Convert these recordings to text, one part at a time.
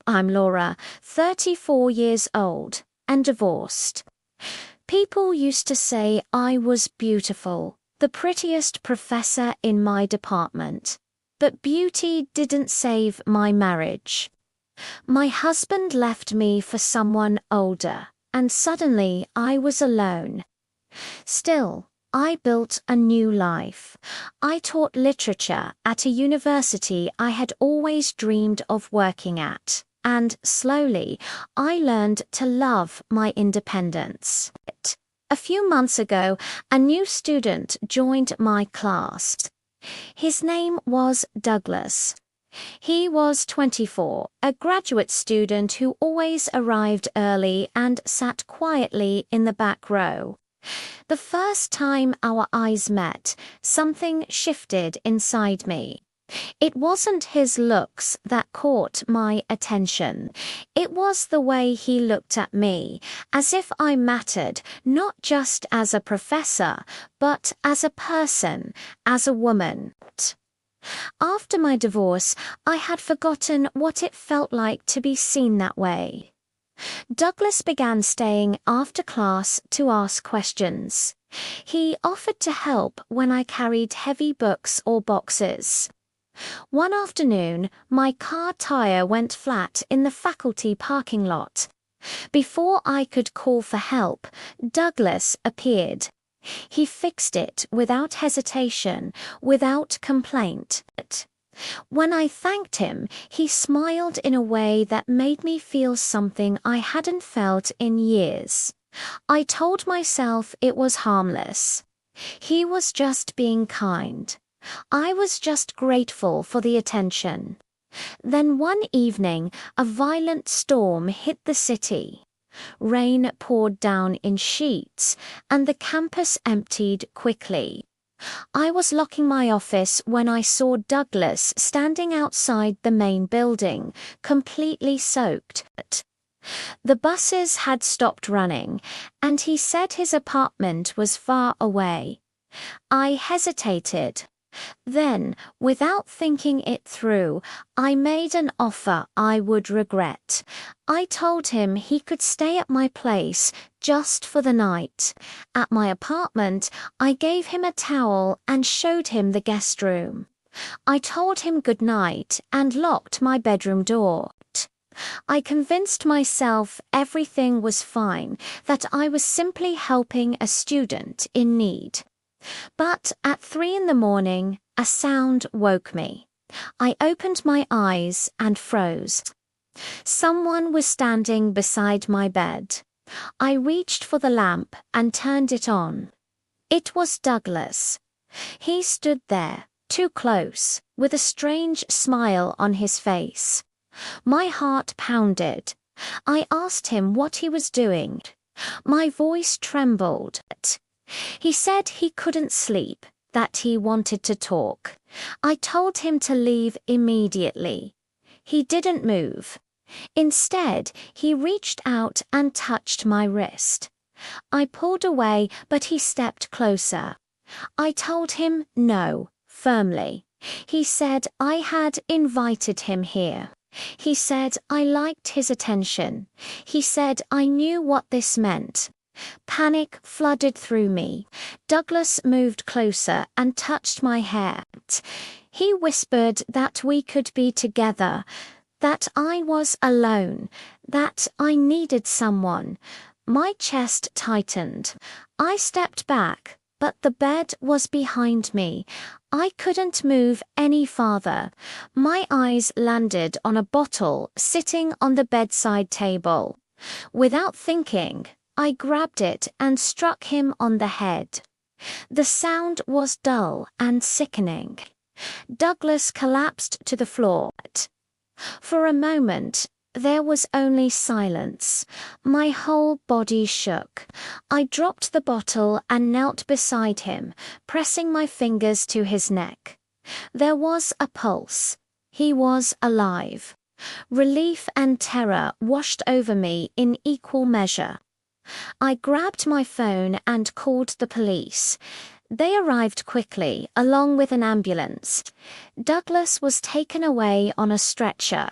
I'm Laura, 34 years old, and divorced. People used to say I was beautiful, the prettiest professor in my department. But beauty didn't save my marriage. My husband left me for someone older, and suddenly I was alone. Still, I built a new life. I taught literature at a university I had always dreamed of working at, and slowly, I learned to love my independence. A few months ago, a new student joined my class. His name was Douglas. He was 24, a graduate student who always arrived early and sat quietly in the back row. The first time our eyes met, something shifted inside me. It wasn't his looks that caught my attention. It was the way he looked at me, as if I mattered not just as a professor, but as a person, as a woman. After my divorce, I had forgotten what it felt like to be seen that way. Douglas began staying after class to ask questions. He offered to help when I carried heavy books or boxes. One afternoon, my car tire went flat in the faculty parking lot. Before I could call for help, Douglas appeared. He fixed it without hesitation, without complaint. When I thanked him, he smiled in a way that made me feel something I hadn't felt in years. I told myself it was harmless. He was just being kind. I was just grateful for the attention. Then one evening, a violent storm hit the city. Rain poured down in sheets, and the campus emptied quickly. I was locking my office when I saw Douglas standing outside the main building, completely soaked. The buses had stopped running, and he said his apartment was far away. I hesitated. Then, without thinking it through, I made an offer I would regret. I told him he could stay at my place just for the night. At my apartment, I gave him a towel and showed him the guest room. I told him good night and locked my bedroom door. I convinced myself everything was fine, that I was simply helping a student in need. But at 3 in the morning, a sound woke me. I opened my eyes and froze. Someone was standing beside my bed. I reached for the lamp and turned it on. It was Douglas. He stood there, too close, with a strange smile on his face. My heart pounded. I asked him what he was doing. My voice trembled. He said he couldn't sleep, that he wanted to talk. I told him to leave immediately. He didn't move. Instead, he reached out and touched my wrist. I pulled away, but he stepped closer. I told him no, firmly. He said I had invited him here. He said I liked his attention. He said I knew what this meant. Panic flooded through me. Douglas moved closer and touched my hair. He whispered that we could be together, that I was alone, that I needed someone. My chest tightened. I stepped back, but the bed was behind me. I couldn't move any farther. My eyes landed on a bottle sitting on the bedside table. Without thinking, I grabbed it and struck him on the head. The sound was dull and sickening. Douglas collapsed to the floor. For a moment, there was only silence. My whole body shook. I dropped the bottle and knelt beside him, pressing my fingers to his neck. There was a pulse. He was alive. Relief and terror washed over me in equal measure. I grabbed my phone and called the police. They arrived quickly, along with an ambulance. Douglas was taken away on a stretcher.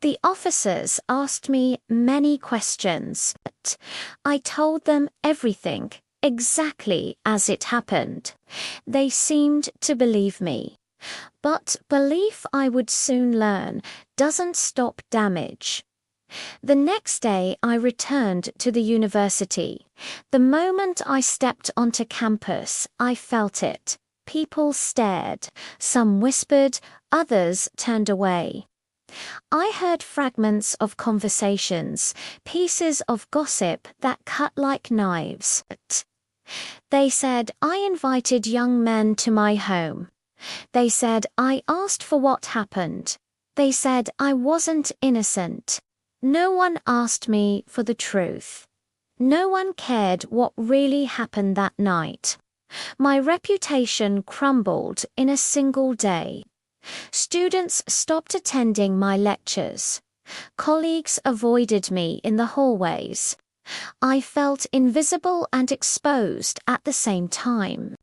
The officers asked me many questions, but I told them everything, exactly as it happened. They seemed to believe me. But belief, I would soon learn, doesn't stop damage. The next day I returned to the university. The moment I stepped onto campus, I felt it. People stared, some whispered, others turned away. I heard fragments of conversations, pieces of gossip that cut like knives. They said I invited young men to my home. They said I asked for what happened. They said I wasn't innocent. No one asked me for the truth. No one cared what really happened that night. My reputation crumbled in a single day. Students stopped attending my lectures. Colleagues avoided me in the hallways. I felt invisible and exposed at the same time.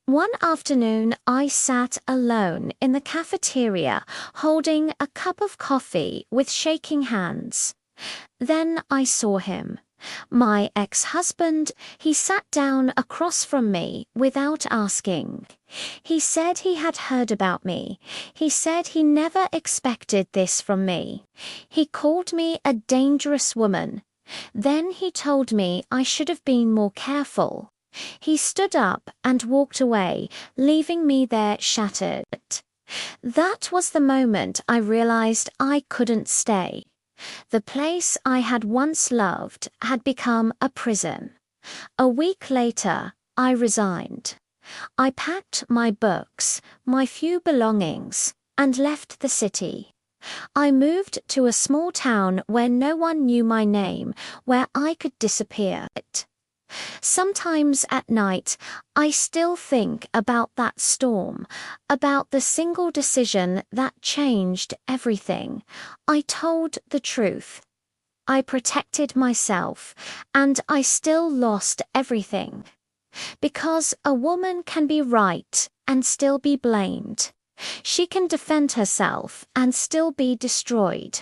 One afternoon, I sat alone in the cafeteria, holding a cup of coffee with shaking hands. Then I saw him. My ex-husband. He sat down across from me without asking. He said he had heard about me. He said he never expected this from me. He called me a dangerous woman. Then he told me I should have been more careful. He stood up and walked away, leaving me there shattered. That was the moment I realized I couldn't stay. The place I had once loved had become a prison. A week later, I resigned. I packed my books, my few belongings, and left the city. I moved to a small town where no one knew my name, where I could disappear. Sometimes at night, I still think about that storm, about the single decision that changed everything. I told the truth. I protected myself, and I still lost everything. Because a woman can be right and still be blamed. She can defend herself and still be destroyed.